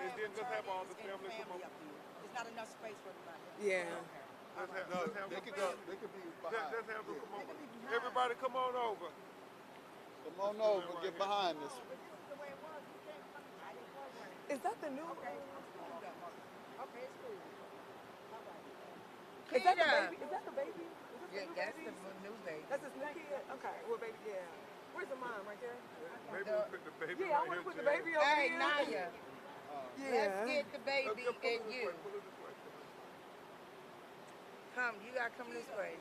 and then just have all the family come family on. up here. There's not enough space for everybody. Yeah. Let's have They the could go. family. They could be behind. Let's have them Yeah. come over. Everybody come on over. Come on over. Get behind this. Is that the new? Okay, it's cool. Is that the baby? Is that the baby? Is this Yeah, the new that's baby? the new baby. That's his new kid? Okay. Well, baby, yeah. Where's the mom right there? Maybe we'll put the baby Yeah, I right want to here, put the Jay. baby over Hey, here. Naya, Yeah. let's get the baby Pull it and this you. way, pull it this way. Come, you gotta come this way.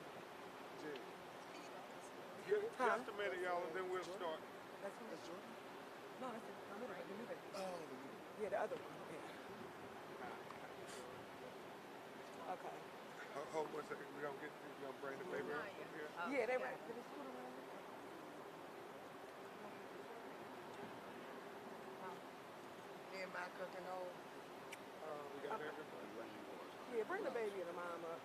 Just a minute, y'all, and then we'll start. That's Jordan? No, that's the new baby. Oh, yeah, the other one. Yeah. Okay. Hold one second. We're gonna bring the baby up from here. Yeah, they right. Did they scoot around? Me and my cooking old. We got everything. Yeah, bring the baby and the mom up.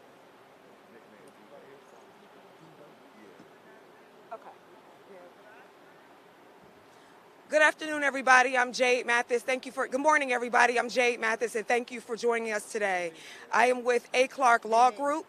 Okay. Yeah. Good afternoon, everybody. I'm Jade Mathis. Good morning, everybody. I'm Jade Mathis, and thank you for joining us today. I am with A. Clark Law Group.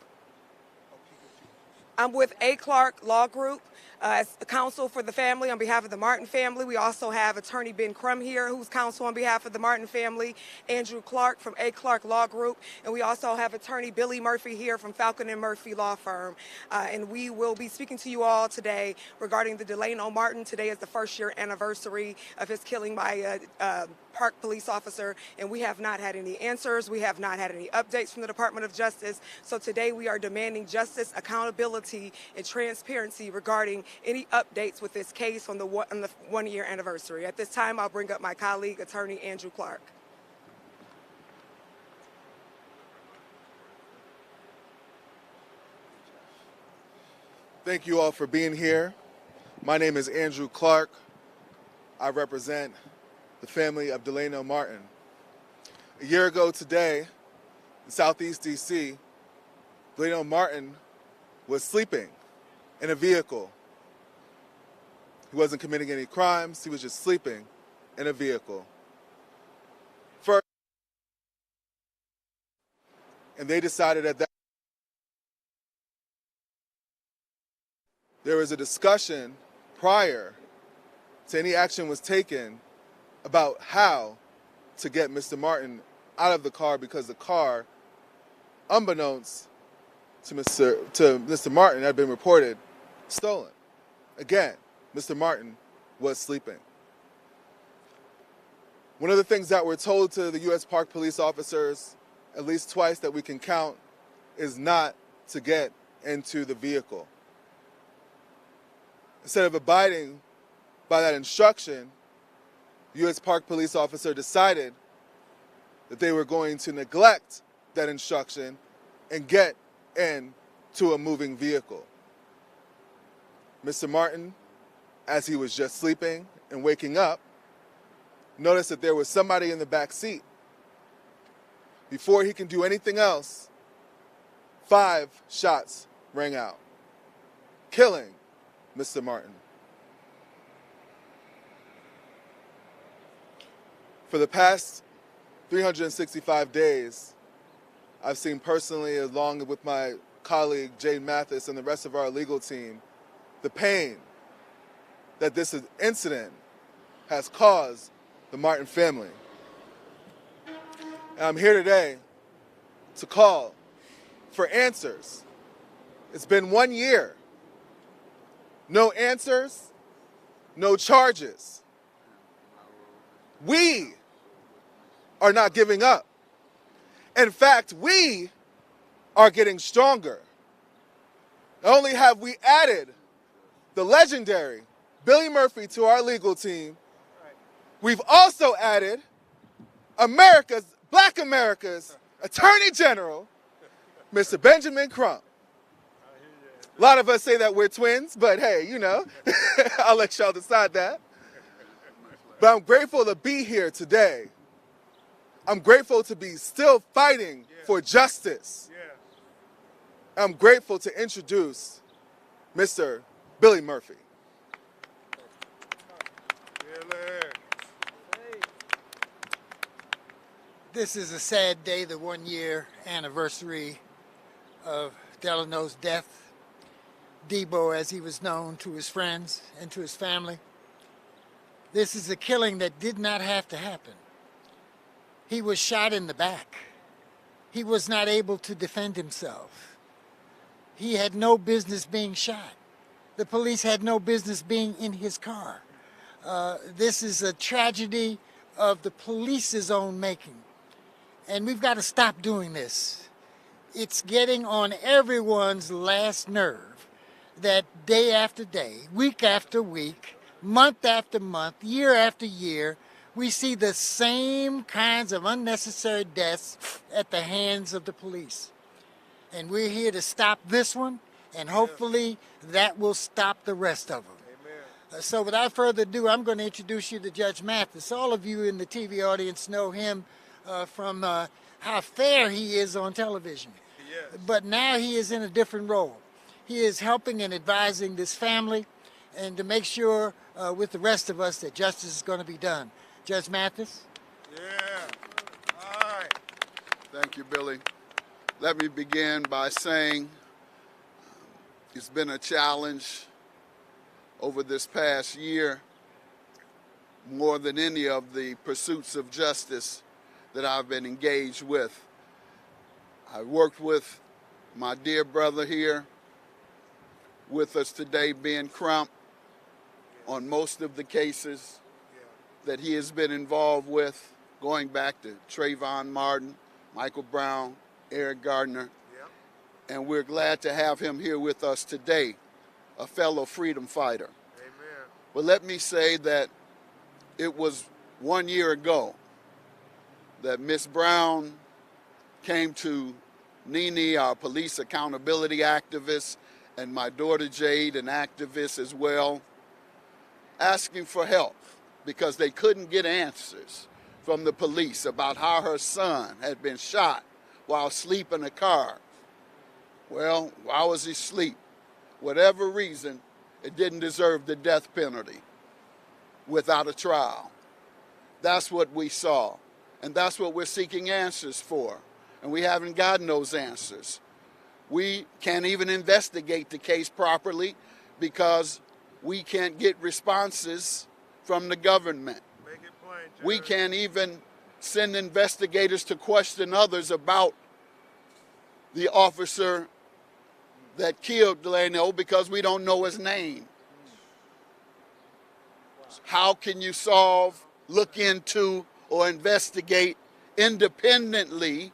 As counsel for the family on behalf of the Martin family. We also have attorney Ben Crump here, who's counsel on behalf of the Martin family, Andrew Clark from A. Clark Law Group, and we also have attorney Billy Murphy here from Falcon and Murphy Law Firm. And we will be speaking to you all today regarding the Delano Martin. Today is the first-year anniversary of his killing by a Park police officer, and we have not had any answers. We have not had any updates from the Department of Justice. So today we are demanding justice, accountability, and transparency regarding any updates with this case on the one-year anniversary. At this time, I'll bring up my colleague, attorney Andrew Clark. Thank you all for being here. My name is Andrew Clark. I represent the family of Delano Martin. A year ago today, in Southeast DC, Delano Martin was sleeping in a vehicle. He wasn't committing any crimes, he was just sleeping in a vehicle. First, and they decided that there was a discussion prior to any action was taken about how to get Mr. Martin out of the car, because the car, unbeknownst to Mr. Martin, had been reported stolen. Again, Mr. Martin was sleeping. One of the things that we're told to the U.S. Park police officers, at least twice that we can count, is not to get into the vehicle. Instead of abiding by that instruction, the U.S. Park police officer decided that they were going to neglect that instruction and get into a moving vehicle. Mr. Martin, as he was just sleeping and waking up, noticed that there was somebody in the back seat. Before he can do anything else, 5 shots rang out, killing Mr. Martin. For the past 365 days, I've seen personally, along with my colleague Jade Mathis and the rest of our legal team, the pain that this incident has caused the Martin family. And I'm here today to call for answers. It's been 1 year. No answers, no charges. We are not giving up. In fact, we are getting stronger. Not only have we added the legendary Billy Murphy to our legal team, we've also added Black America's Attorney General, Mr. Benjamin Crump. A lot of us say that we're twins, but hey, you know, I'll let y'all decide that. But I'm grateful to be here today. I'm grateful to be still fighting for justice. I'm grateful to introduce Mr. Billy Murphy. This is a sad day, the 1-year anniversary of Delano's death. Debo, as he was known to his friends and to his family. This is a killing that did not have to happen. He was shot in the back. He was not able to defend himself. He had no business being shot. The police had no business being in his car. This is a tragedy of the police's own making. And we've got to stop doing this. It's getting on everyone's last nerve that day after day, week after week, month after month, year after year, we see the same kinds of unnecessary deaths at the hands of the police. And we're here to stop this one, and hopefully that will stop the rest of them. So without further ado, I'm going to introduce you to Judge Mathis. All of you in the TV audience know him from how fair he is on television. Yes. But now he is in a different role. He is helping and advising this family and to make sure with the rest of us that justice is going to be done. Judge Mathis? Yeah. All right. Thank you, Billy. Let me begin by saying it's been a challenge over this past year, more than any of the pursuits of justice that I've been engaged with. I worked with my dear brother here with us today, Ben Crump, on most of the cases that he has been involved with, going back to Trayvon Martin, Michael Brown, Eric Gardner, and we're glad to have him here with us today, a fellow freedom fighter. Amen. But let me say that it was 1 year ago that Miss Brown came to Nene, our police accountability activist, and my daughter Jade, an activist as well, asking for help because they couldn't get answers from the police about how her son had been shot while asleep in a car. Well, why was he asleep? Whatever reason, it didn't deserve the death penalty without a trial. That's what we saw, and that's what we're seeking answers for, and we haven't gotten those answers. We can't even investigate the case properly because we can't get responses from the government. Make it plain, Judge. We can't even send investigators to question others about the officer that killed Delano because we don't know his name. How can you solve, look into, or investigate independently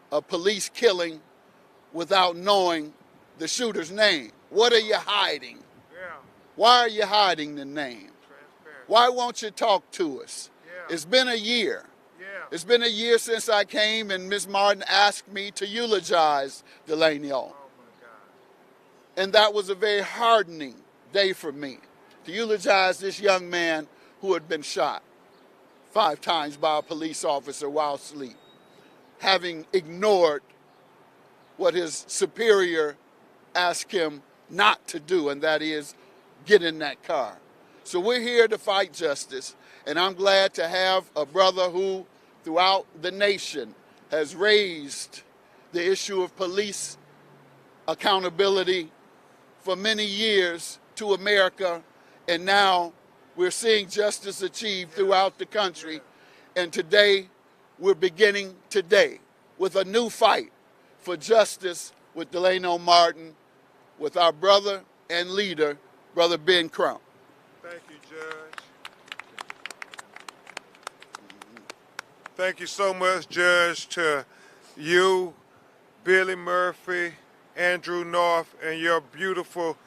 a police killing without knowing the shooter's name? What are you hiding? Yeah. Why are you hiding the name? Transparent. Why won't you talk to us? Yeah. It's been a year. Yeah. It's been a year since I came and Ms. Martin asked me to eulogize Delano. Oh my God. And that was a very hardening day for me, to eulogize this young man who had been shot 5 times by a police officer while asleep, having ignored what his superior asked him not to do, and that is get in that car. So we're here to fight justice, and I'm glad to have a brother who, throughout the nation, has raised the issue of police accountability for many years to America, and now we're seeing justice achieved throughout the country. And today, we're beginning today with a new fight for justice with Delano Martin, with our brother and leader, Brother Ben Crump. Thank you, Judge. Thank you so much, Judge, to you, Billy Murphy, Andrew North, and your beautiful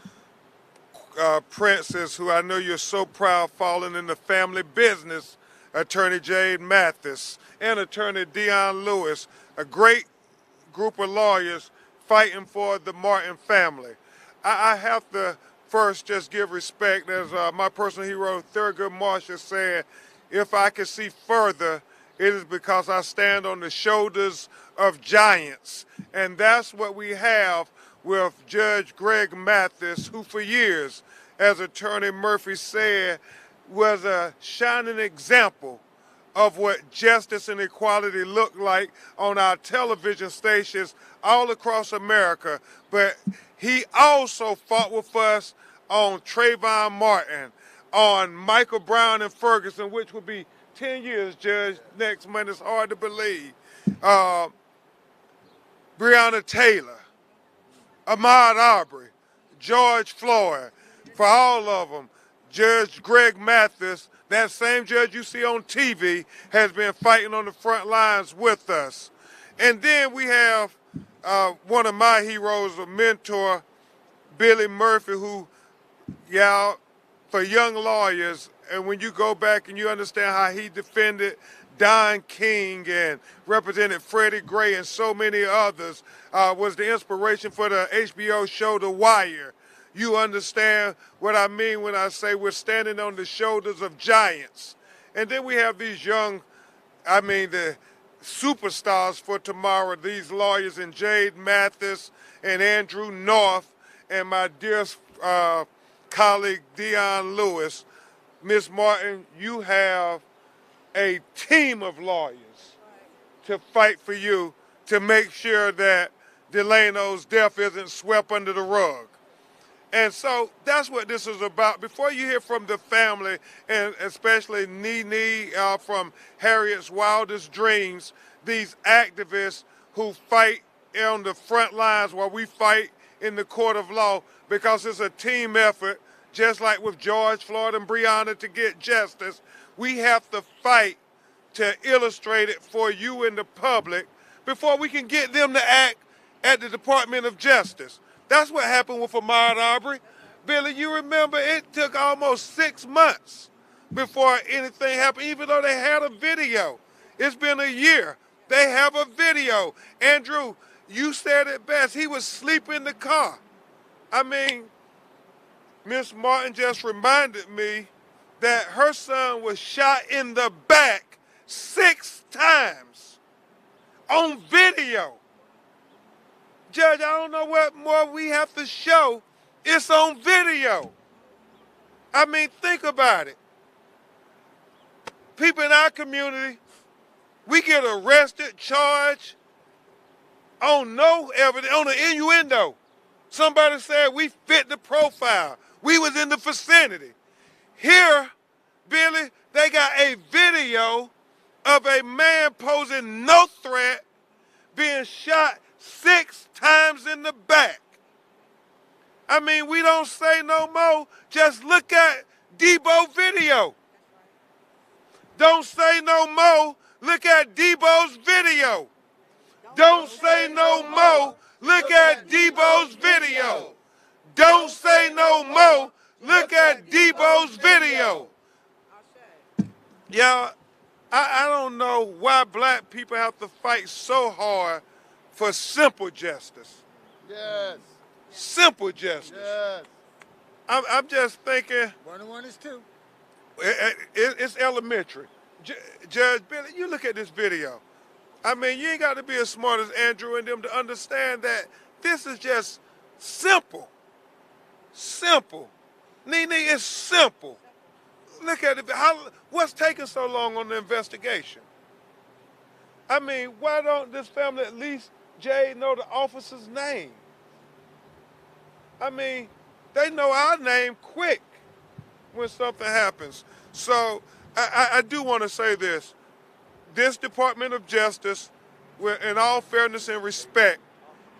princess, who I know you're so proud falling in the family business, Attorney Jade Mathis, and Attorney Dion Lewis, a great group of lawyers fighting for the Martin family. I have to first just give respect, as my personal hero, Thurgood Marshall, said, if I can see further, it is because I stand on the shoulders of giants. And that's what we have with Judge Greg Mathis, who for years, as Attorney Murphy said, was a shining example of what justice and equality look like on our television stations all across America. But he also fought with us on Trayvon Martin, on Michael Brown and Ferguson, which will be 10 years, Judge, next month. It's hard to believe. Uh, Breonna Taylor, Ahmaud Arbery, George Floyd, for all of them. Judge Greg Mathis, that same judge you see on TV, has been fighting on the front lines with us. And then we have one of my heroes, a mentor, Billy Murphy, who, yeah, for young lawyers, and when you go back and you understand how he defended Don King and represented Freddie Gray and so many others, was the inspiration for the HBO show The Wire. You understand what I mean when I say we're standing on the shoulders of giants. And then we have these young, the superstars for tomorrow, these lawyers, and Jade Mathis and Andrew North and my dear colleague Dion Lewis. Miss Martin, you have a team of lawyers to fight for you to make sure that Delano's death isn't swept under the rug. And so that's what this is about. Before you hear from the family, and especially Nene from Harriet's Wildest Dreams, these activists who fight on the front lines while we fight in the court of law, because it's a team effort, just like with George Floyd and Breonna to get justice, we have to fight to illustrate it for you and the public before we can get them to act at the Department of Justice. That's what happened with Ahmaud Arbery. Billy, you remember it took almost 6 months before anything happened, even though they had a video. It's been a year. They have a video. Andrew, you said it best. He was asleep in the car. Miss Martin just reminded me that her son was shot in the back 6 times on video. Judge, I don't know what more we have to show. It's on video. Think about it. People in our community, we get arrested, charged on no evidence, on an innuendo. Somebody said we fit the profile. We was in the vicinity. Here, Billy, they got a video of a man posing no threat being shot 6 times in the back. We don't say no more. Just look at Debo video. Don't say no more. Look at Debo's video. Don't say no more. Look at Debo's video. Don't say no more. Look at Debo's video. Yeah, I don't know why black people have to fight so hard for simple justice. Yes. Simple justice. Yes. I'm just thinking. 1 and 1 is 2. It's elementary. Judge Billy, you look at this video. You ain't got to be as smart as Andrew and them to understand that this is just simple. Simple. Nene, it's simple. Look at it. What's taking so long on the investigation? Why don't this family, at least Jay, know the officer's name? They know our name quick when something happens. So I do want to say this. This Department of Justice, in all fairness and respect,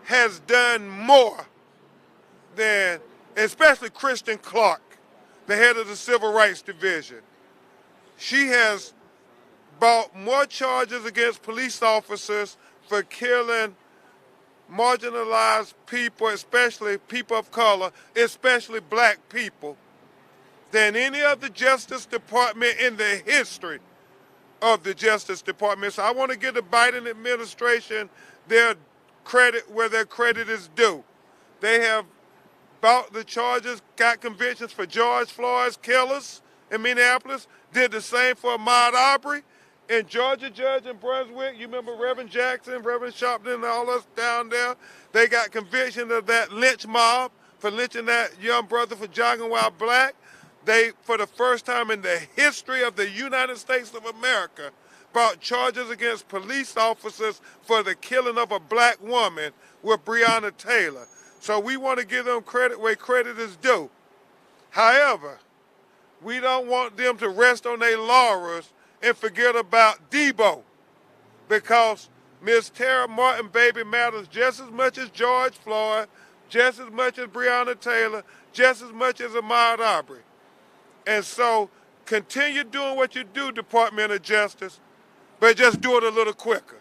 has done more than, especially Kristen Clark, the head of the Civil Rights Division. She has brought more charges against police officers for killing marginalized people, especially people of color, especially black people, than any other Justice Department in the history of the Justice Department. So I want to give the Biden administration their credit where their credit is due. They have brought the charges, got convictions for George Floyd's killers in Minneapolis, did the same for Ahmaud Arbery. In Georgia, judge in Brunswick, you remember Reverend Jackson, Reverend Sharpton, and all us down there. They got conviction of that lynch mob for lynching that young brother for jogging while black. They, for the first time in the history of the United States of America, brought charges against police officers for the killing of a black woman with Breonna Taylor. So we want to give them credit where credit is due. However, we don't want them to rest on their laurels and forget about Debo, because Miss Tara Martin baby matters just as much as George Floyd, just as much as Breonna Taylor, just as much as Ahmaud Arbery. And so continue doing what you do, Department of Justice, but just do it a little quicker.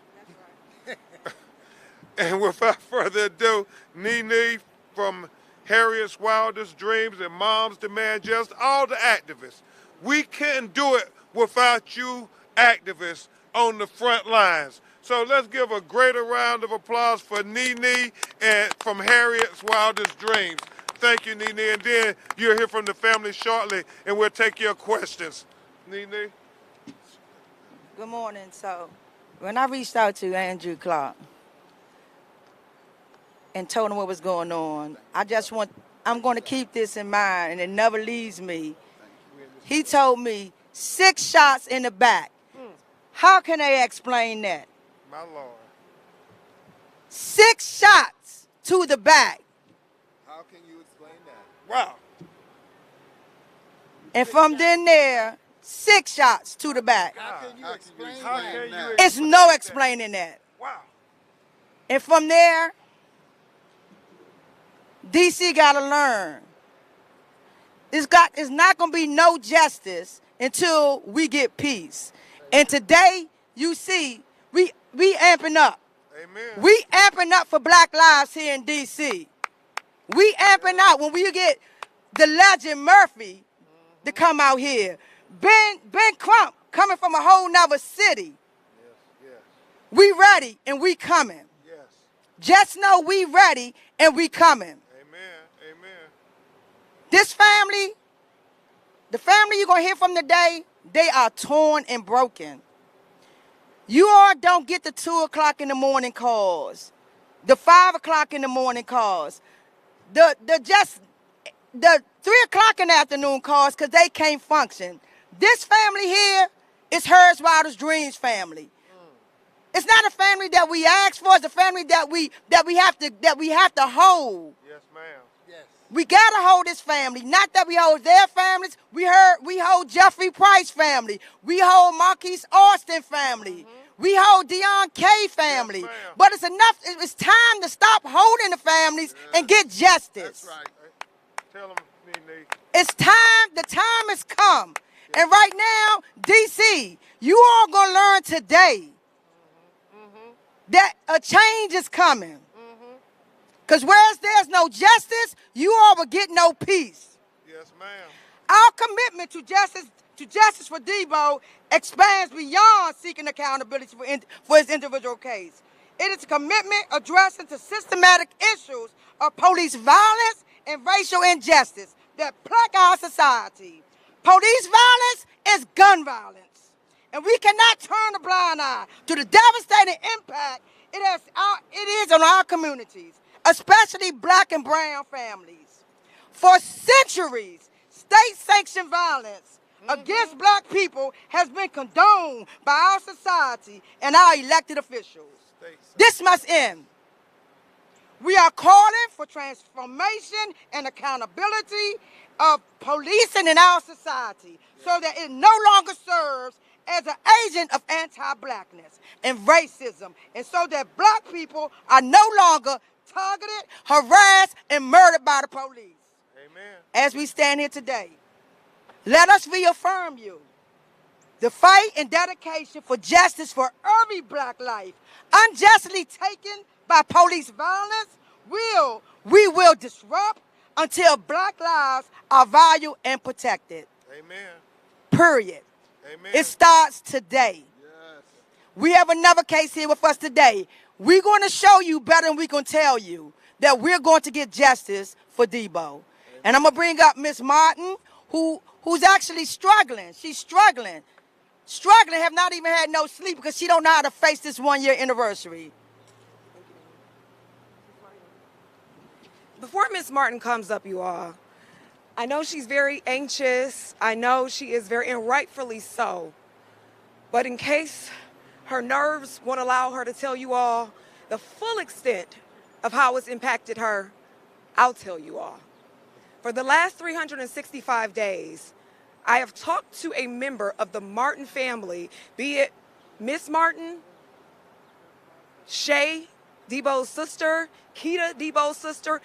And without further ado, Nene from Harriet's Wildest Dreams and Moms Demand Justice, all the activists. We couldn't do it without you activists on the front lines. So let's give a greater round of applause for Nene and from Harriet's Wildest Dreams. Thank you, Nene. And then you'll hear from the family shortly, and we'll take your questions. Nene? Good morning. So, when I reached out to Andrew Clark and told him what was going on, I'm going to keep this in mind, and it never leaves me. He told me 6 shots in the back. How can they explain that? My Lord. 6 shots to the back. How can you explain that? Wow. And from then there, 6 shots to the back. How can you explain How that? can you It's no explaining that. Wow. And from there, DC got to learn. It's not going to be no justice until we get peace. And today, you see, we amping up. Amen. We amping up for Black lives here in DC. We amping up when we get the legend Murphy to come out here. Ben Crump coming from a whole nother city. Yes. We ready and we coming. Yes. Just know we ready and we coming. Amen. This family, the family you're going to hear from today, they are torn and broken. You all don't get the 2 o'clock in the morning calls, the 5 o'clock in the morning calls, the 3 o'clock in the afternoon calls because they can't function. This family here is Hers Wildest Dreams family. It's not a family that we ask for. It's a family that we have to hold. Yes, ma'am. Yes. We gotta hold this family. Not that we hold their families. We hold Jeffrey Price family. We hold Marquise Austin family. We hold Deion K family. Yes, but it's enough. It's time to stop holding the families and get justice. That's right. Tell them, Nene. It's time. The time has come. And right now, DC, you all gonna learn today that a change is coming. Because whereas there's no justice, you all will get no peace. Yes, ma'am. Our commitment to justice for Debo expands beyond seeking accountability for his individual case. It is a commitment addressing the systematic issues of police violence and racial injustice that plague our society. Police violence is gun violence. And we cannot turn a blind eye to the devastating impact it is on our communities, especially Black and brown families. For centuries, state-sanctioned violence against Black people has been condoned by our society and our elected officials. This must end. We are calling for transformation and accountability of policing in our society so that it no longer serves as an agent of anti-Blackness and racism, and so that Black people are no longer targeted, harassed, and murdered by the police. Amen. As we stand here today, let us reaffirm you. The fight and dedication for justice for every Black life unjustly taken by police violence we will disrupt until Black lives are valued and protected. Amen. Period. Amen. It starts today. Yes. We have another case here with us today. We're going to show you better than we can tell you that we're going to get justice for Debo. And I'm going to bring up Miss Martin, who's actually struggling. She's struggling, have not even had no sleep because she don't know how to face this 1-year anniversary. Before Miss Martin comes up, you all, I know she's very anxious. I know she is very, and rightfully so. But in case her nerves won't allow her to tell you all the full extent of how it's impacted her, I'll tell you all. For the last 365 days, I have talked to a member of the Martin family, be it Miss Martin, Shay, Debo's sister, Keita, Debo's sister.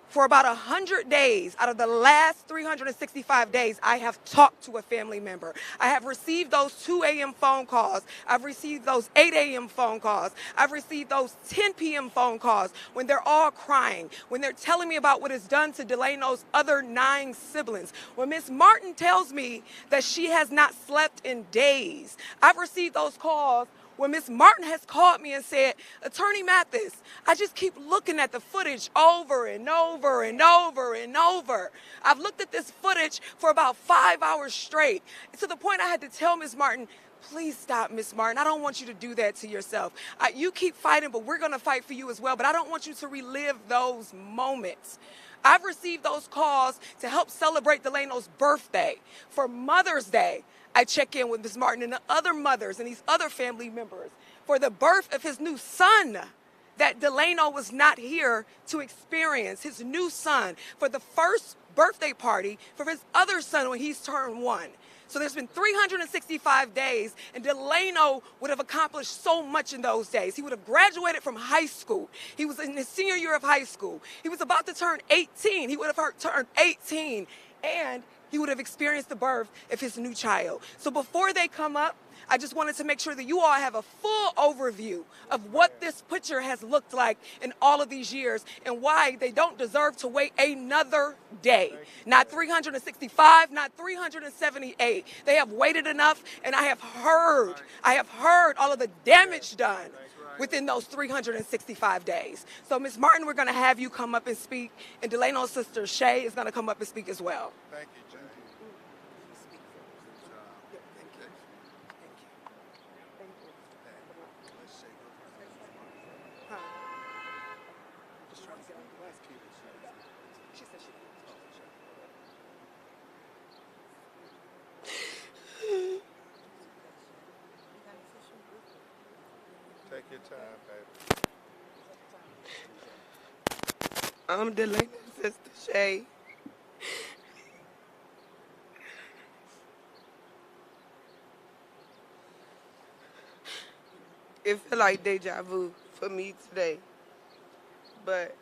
For about 100 days out of the last 365 days, I have talked to a family member. I have received those 2 a.m. phone calls. I've received those 8 a.m. phone calls. I've received those 10 p.m. phone calls when they're all crying, when they're telling me about what is done to Delano's other 9 siblings. When Miss Martin tells me that she has not slept in days. I've received those calls when Miss Martin has called me and said, Attorney Mathis, I just keep looking at the footage over and over and over and over. I've looked at this footage for about 5 hours straight. To the point I had to tell Miss Martin, please stop, Miss Martin. I don't want you to do that to yourself. You keep fighting, but we're going to fight for you as well. But I don't want you to relive those moments. I've received those calls to help celebrate Delano's birthday. For Mother's Day, I check in with Ms. Martin and the other mothers and these other family members for the birth of his new son that Delano was not here to experience, his new son, for the first birthday party for his other son when he's turned 1. So there's been 365 days, and Delano would have accomplished so much in those days. He would have graduated from high school. He was in his senior year of high school. He was about to turn 18. He would have turned 18, and he would have experienced the birth of his new child. So before they come up, I just wanted to make sure that you all have a full overview of what this picture has looked like in all of these years and why they don't deserve to wait another day. Not 365, not 378. They have waited enough, and I have heard all of the damage done within those 365 days. So, Ms. Martin, we're going to have you come up and speak, and Delano's sister, Shay, is going to come up and speak as well. Thank you, Jay. Take your time, baby. I'm Delano's sister, Shay. It feel like deja vu for me today. But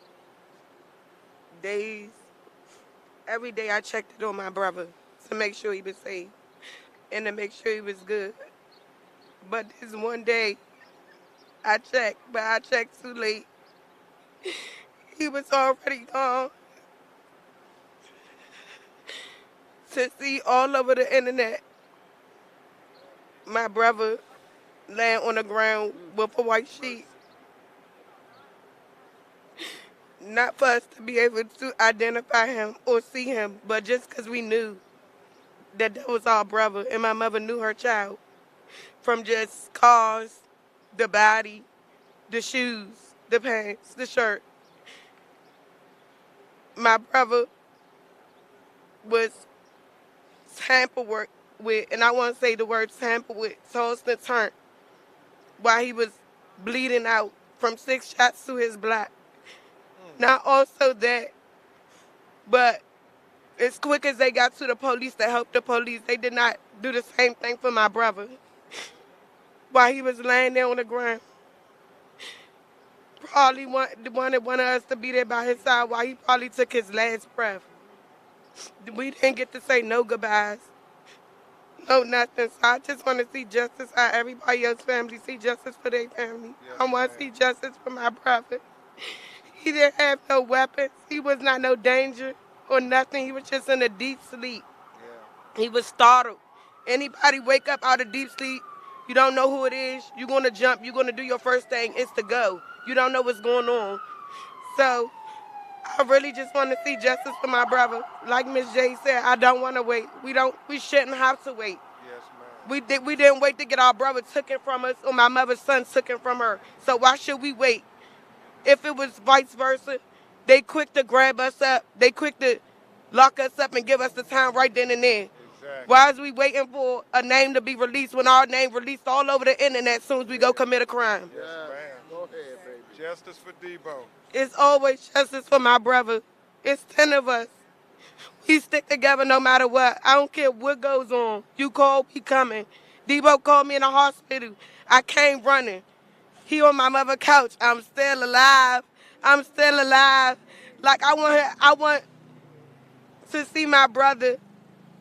every day I checked it on my brother to make sure he was safe and to make sure he was good. But this one day, I checked, but I checked too late. He was already gone. To see all over the internet, my brother laying on the ground with a white sheet. Not for us to be able to identify him or see him, but just because we knew that was our brother, and my mother knew her child from just cars, the body, the shoes, the pants, the shirt. My brother was tampered with, and I want to say the word tampered with, tossed and turned, while he was bleeding out from 6 shots to his black. Not also that, but as quick as they got to the police to help the police, they did not do the same thing for my brother. While he was laying there on the ground, probably wanted one of us to be there by his side while he probably took his last breath. We didn't get to say no goodbyes, no nothing. So I just want to see justice how everybody else's family see justice for their family. Yes, I want to see justice for my brother. He didn't have no weapons. He was not no danger or nothing. He was just in a deep sleep. Yeah. He was startled. Anybody wake up out of deep sleep, you don't know who it is, you're going to jump, you're going to do your first thing, is to go. You don't know what's going on. So I really just want to see justice for my brother. Like Miss J said, I don't want to wait. We shouldn't have to wait. Yes, ma'am. We didn't wait to get our brother taken from us or my mother's son taken from her. So why should we wait? If it was vice versa, they quick to grab us up. They quick to lock us up and give us the time right then and there. Exactly. Why is we waiting for a name to be released when our name released all over the internet as soon as we go commit a crime? Yes, ma'am. Go ahead, baby. Justice for Debo. It's always justice for my brother. It's 10 of us. We stick together no matter what. I don't care what goes on. You call, we coming. Debo called me in the hospital. I came running. He on my mother's couch. I'm still alive. I'm still alive. Like I want to see my brother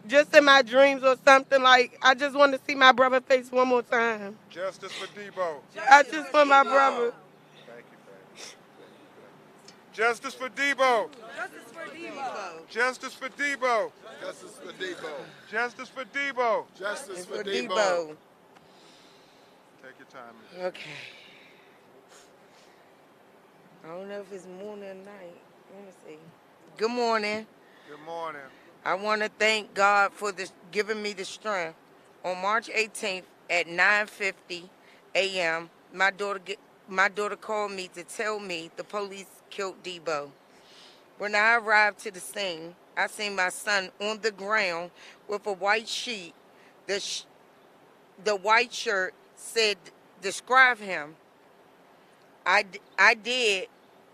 just in my dreams or something. Like I just want to see my brother face one more time. Justice for Debo. I just want my brother. Thank you, baby. Justice for Debo. Justice for Debo. Justice for Debo. Justice for Debo. Justice for Debo. Justice for Debo. Debo. Take your time. Okay. I don't know if it's morning or night. Let me see. Good morning. Good morning. I want to thank God for giving me the strength. On March 18th at 9:50 a.m., my daughter called me to tell me the police killed Debo. When I arrived to the scene, I seen my son on the ground with a white sheet. The white shirt said, describe him. I did.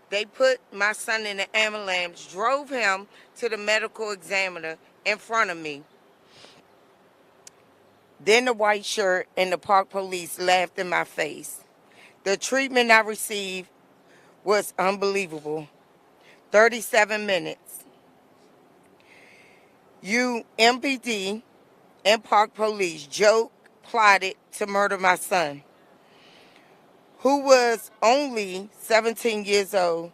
They put my son in the ambulance, drove him to the medical examiner in front of me. Then the white shirt and the park police laughed in my face. The treatment I received was unbelievable. 37 minutes. You, MPD, and park police plotted to murder my son, who was only 17 years old,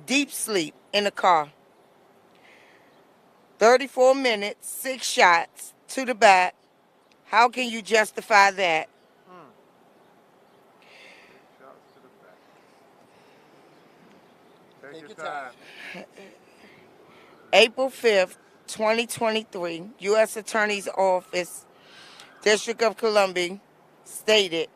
deep sleep in the car. 34 minutes, 6 shots to the back. How can you justify that? Shots to the back. Take your time. April 5th, 2023, U.S. Attorney's Office, District of Columbia, stated,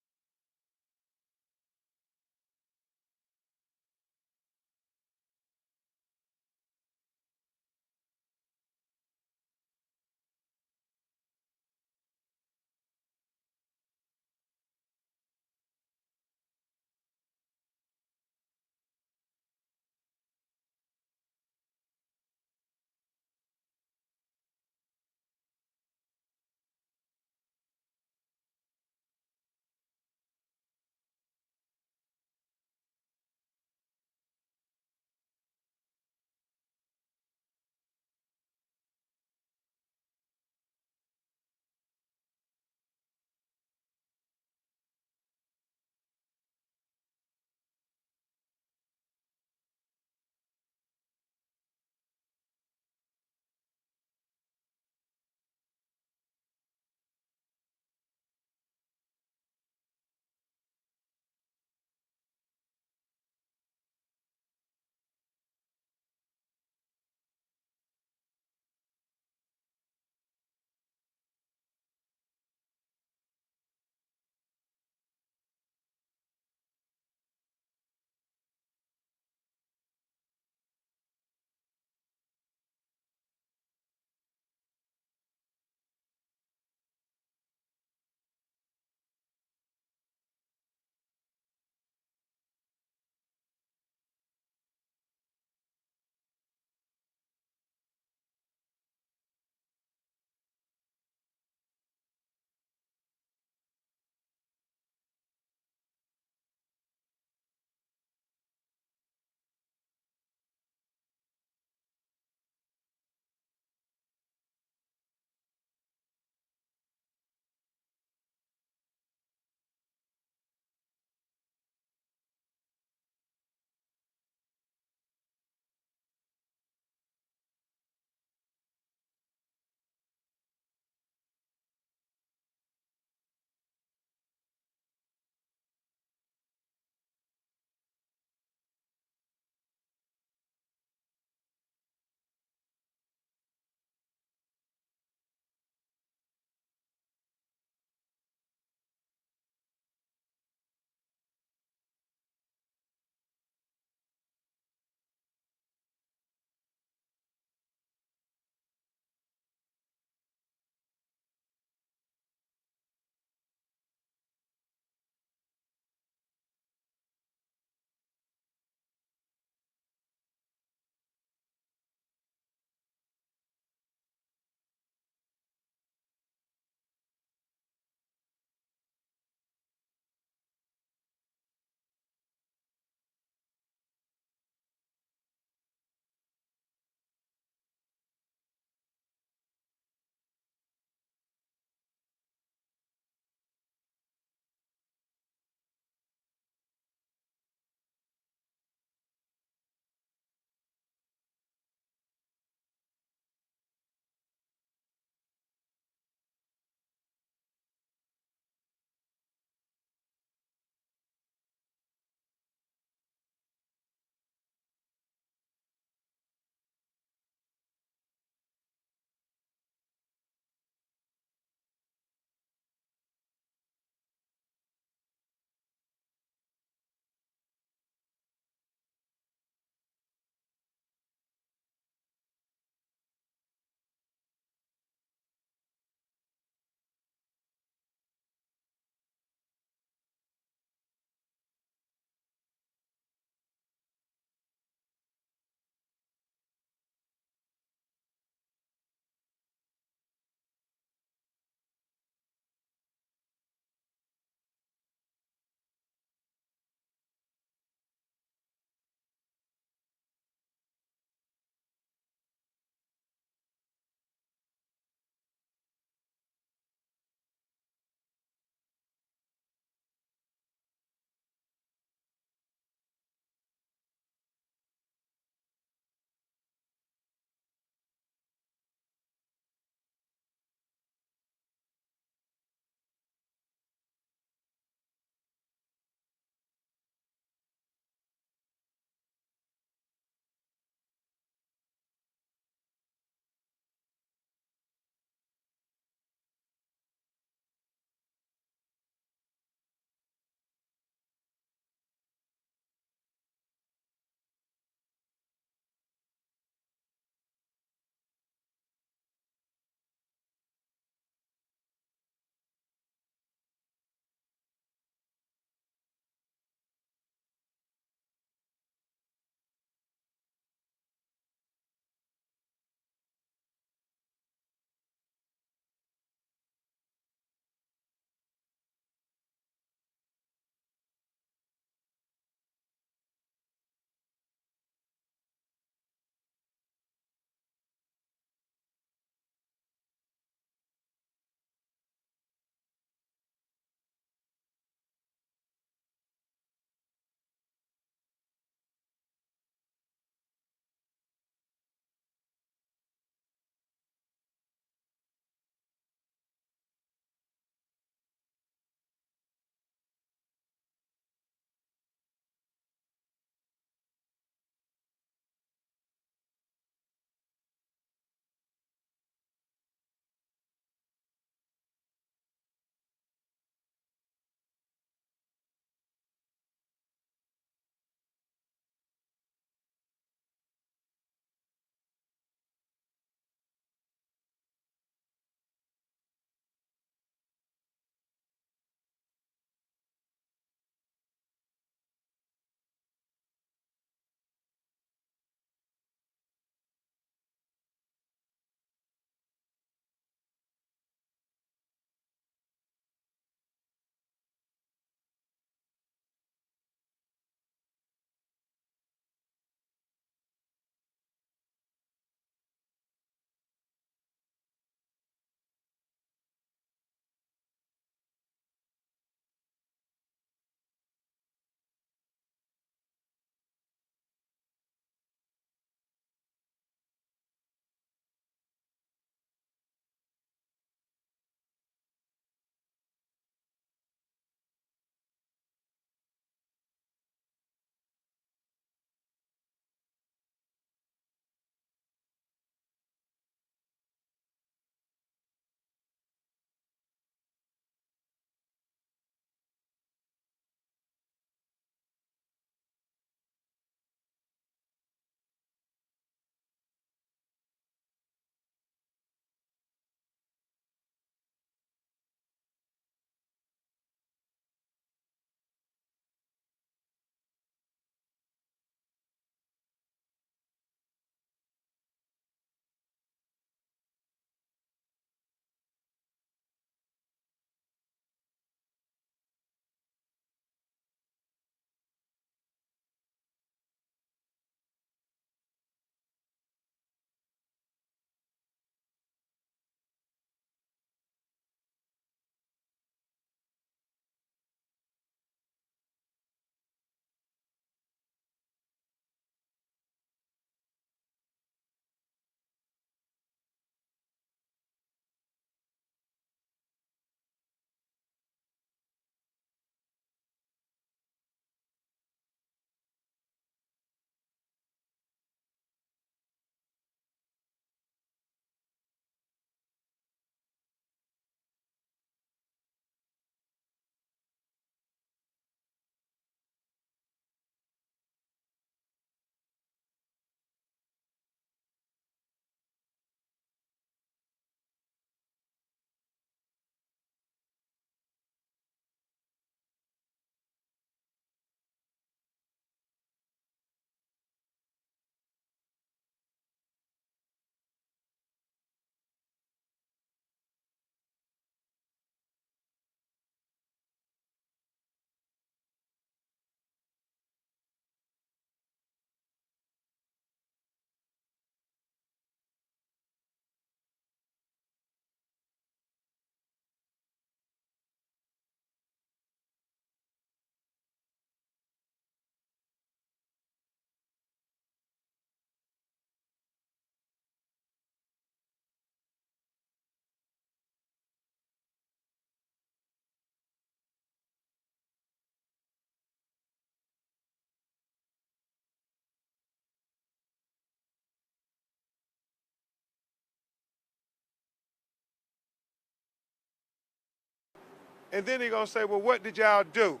And then they're going to say, well, what did y'all do?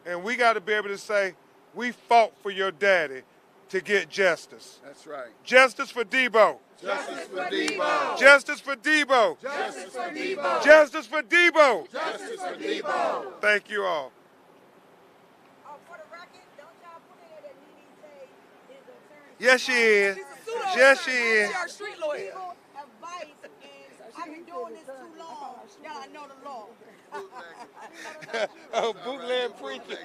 And we got to be able to say, we fought for your daddy to get justice. That's right. Justice for Debo. Justice for Debo. Justice for Debo. Justice for Debo. Justice for Debo. Justice for Debo. Thank you all. For the record, don't y'all put in there that Nene say his attorney. Yes, she is. Yes, she is. She's our street lawyer. Legal advice, and I've been doing this too long. Y'all know the law. Oh, bootleg preacher.